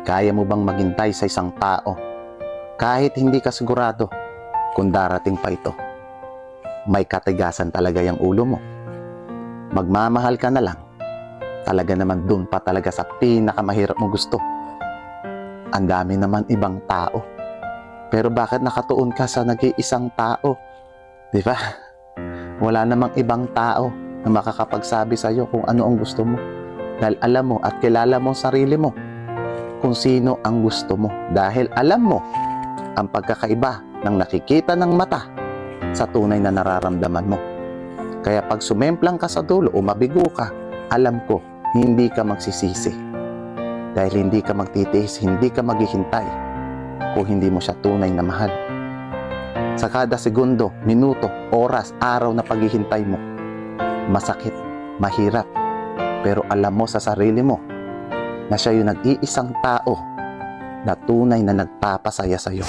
Kaya mo bang maghintay sa isang tao kahit hindi ka sigurado kung darating pa ito? May katigasan talaga yung ulo mo. Magmamahal ka na lang. Talaga naman dun pa talaga sa pinakamahirap mo gusto. Ang dami naman ibang tao. Pero bakit nakatuon ka sa nag-iisang tao? Di ba? Wala namang ibang tao na makakapagsabi sa iyo kung ano ang gusto mo. Dahil alam mo at kilala mo ang sarili mo kung sino ang gusto mo. Dahil alam mo ang pagkakaiba ng nakikita ng mata sa tunay na nararamdaman mo. Kaya pag sumemplang ka sa dulo o mabigo ka, alam ko, hindi ka magsisisi. Dahil hindi ka magtitiis, hindi ka maghihintay kung hindi mo siya tunay na mahal. Sa kada segundo, minuto, oras, araw na paghihintay mo, masakit, mahirap, pero alam mo sa sarili mo na siya yung nag-iisang tao na tunay na nagpapasaya sa'yo.